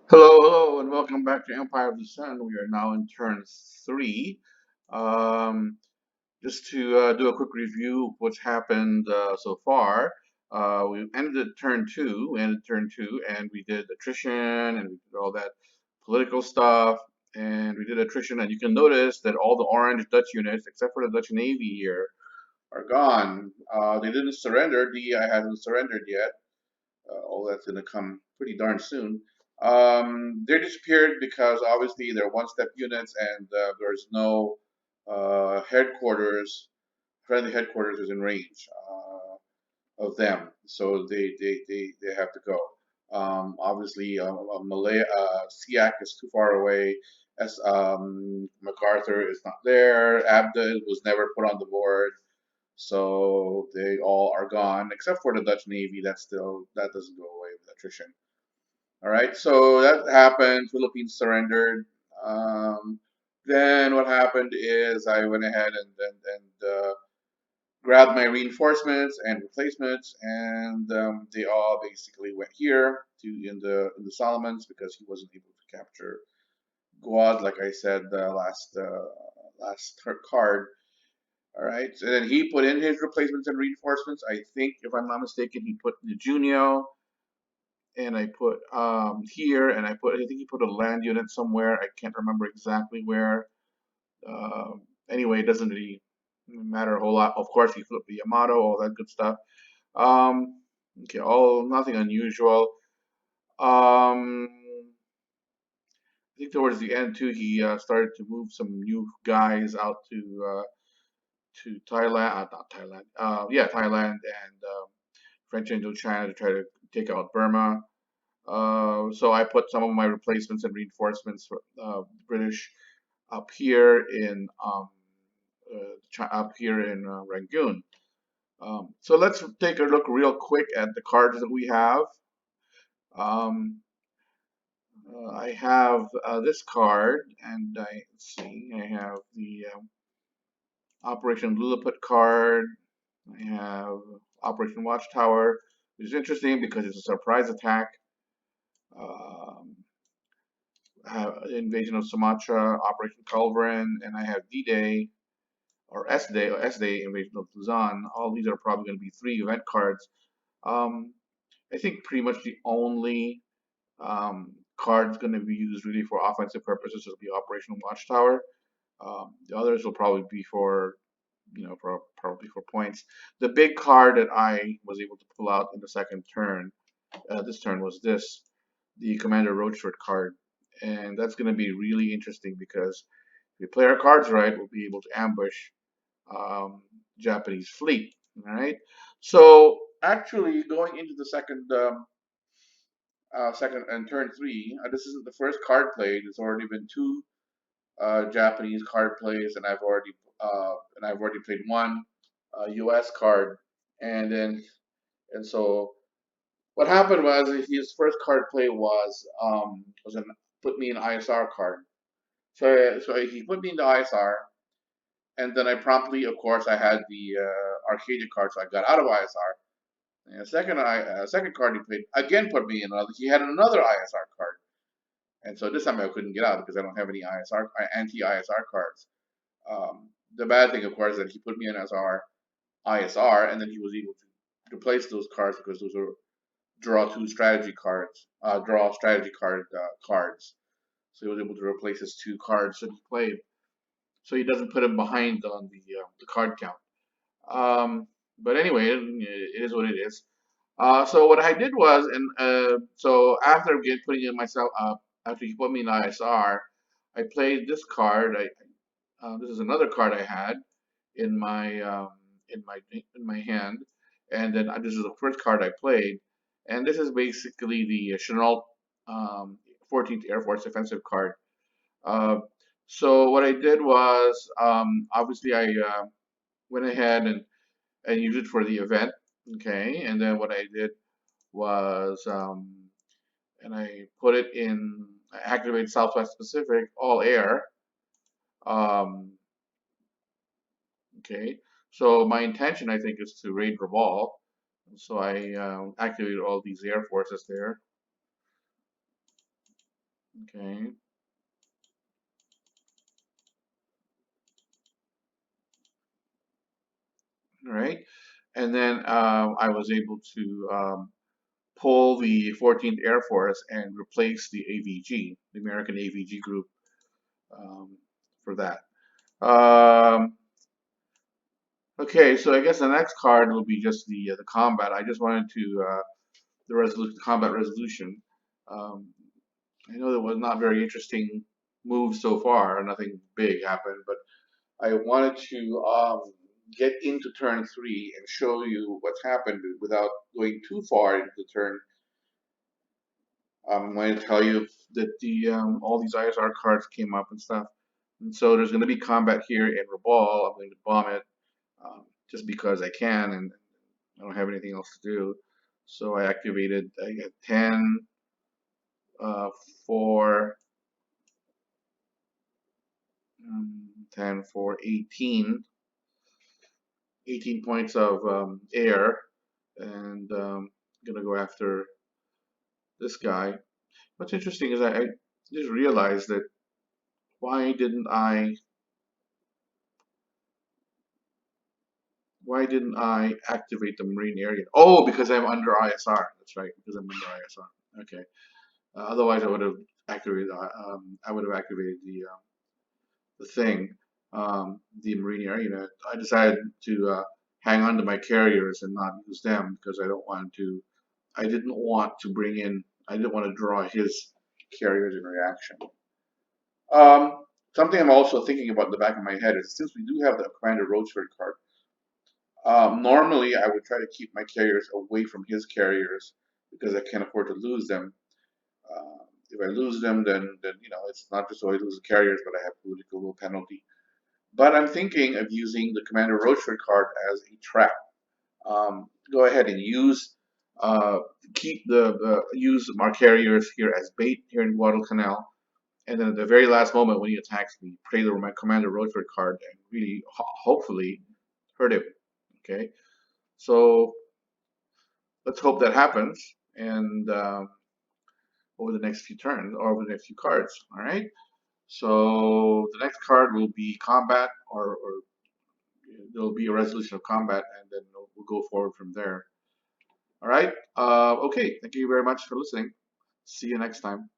Hello, and welcome back to Empire of the Sun. We are now in turn three. Um, just to do a quick review of what's happened so far. We ended turn two. We ended turn two, and we did attrition, and we did all that political stuff, and we did attrition. And you can notice that all the orange Dutch units, except for the Dutch Navy here, are gone. They didn't surrender. DEI hasn't surrendered yet. All that's going to come pretty darn soon. They disappeared because obviously they're one-step units and there's no headquarters. Friendly headquarters is in range of them, so they have to go. Obviously, Malaya, SEAC is too far away. As MacArthur is not there. Abda was never put on the board. So they all are gone, except for the Dutch Navy. That doesn't go away with attrition. All right, so that happened. Philippines surrendered. Um, then what happened is I went ahead and grabbed my reinforcements and replacements, and they all basically went here to in the Solomons because he wasn't able to capture Guad, like I said last card. All right. So then he put in his replacements and reinforcements. I think, if I'm not mistaken, he put the Junio and I put here and I think he put a land unit somewhere. I can't remember exactly where. Anyway, it doesn't really matter a whole lot. Of course, he flipped the Yamato, all that good stuff. Um, okay, all nothing unusual. Um, I think towards the end too, he started to move some new guys out to Thailand, not Thailand, yeah, Thailand and French Indochina to try to take out Burma. So I put some of my replacements and reinforcements for British up here in up here in Rangoon. So let's take a look real quick at the cards that we have. Um, I have this card, and let's see, I have the Operation Lilliput card. I have Operation Watchtower, which is interesting because it's a surprise attack. Um, I have Invasion of Sumatra, Operation Culverin, and I have D-Day or S-Day Invasion of Luzon. All these are probably going to be three event cards. Um, I think pretty much the only card going to be used really for offensive purposes will be Operation Watchtower. The others will probably be for probably for points. The big card that I was able to pull out in the second turn, this turn was the Commander Roachford card, and that's going to be really interesting because if we play our cards right, we'll be able to ambush um, Japanese fleet. All right. So actually, going into the second and turn three, this isn't the first card played. There's already been two Japanese card plays, and I've already played one U.S. card, and then and so what happened was his first card play was an put me in ISR card. So he put me in the ISR, and then I promptly, of course, I had the Arcadia card, so I got out of ISR. And second card he played again put me in another. He had another ISR card, and so this time I couldn't get out because I don't have any anti-ISR cards. The bad thing, of course, is that he put me in as our ISR, and then he was able to replace those cards because those are draw strategy cards. So he was able to replace his two cards that he played, so he doesn't put him behind on the card count. But anyway, it is what it is. So what I did was, and so after putting in myself after he put me in ISR, I played this card. This is another card I had in my in my hand, and then this is the first card I played, and this is basically the Chenault 14th Air Force defensive card. Uh, so what I did was obviously I went ahead and used it for the event, okay, and then what I did was and I put it in I activated Southwest Pacific all air. Um, Okay, so my intention, I think, is to raid Raval. So I activated all these air forces there. Okay. All right. And then I was able to pull the 14th Air Force and replace the AVG, the American AVG group, um, for that. Um, okay, so I guess the next card will be just the combat. I just wanted to the resolution, combat resolution. Um, I know there was not very interesting moves so far. Nothing big happened, but I wanted to get into turn three and show you what's happened without going too far into the turn. I'm going to tell you that the all these ISR cards came up and stuff, and so there's going to be combat here in Rabal. I'm going to bomb it just because I can, and I don't have anything else to do. So I activated. I got 10, 4, 10, 4, 18, 18 points of air, and gonna go after this guy. What's interesting is I just realized that why didn't I why didn't I activate the Marine area? Oh, because I'm under ISR. That's right, because I'm under ISR. Okay. Otherwise, I would have activated. I would have activated the thing, the Marine area unit. I decided to hang on to my carriers and not use them because I don't want to. I didn't want to bring in. I didn't want to draw his carriers in reaction. Something I'm also thinking about in the back of my head is since we do have the Commander Roachford card, normally I would try to keep my carriers away from his carriers because I can't afford to lose them. If I lose them, then it's not just so I lose the carriers, but I have political will penalty. But I'm thinking of using the Commander Roachford card as a trap. Go ahead and uh, keep use our carriers here as bait here in Guadalcanal, and then at the very last moment when he attacks me, play the Commander Roachford card and really hopefully hurt him. Okay, so let's hope that happens, and over the next few turns or over the next few cards. All right. So the next card will be combat, or there'll be a resolution of combat, and then we'll go forward from there. All right. Okay. Thank you very much for listening. See you next time.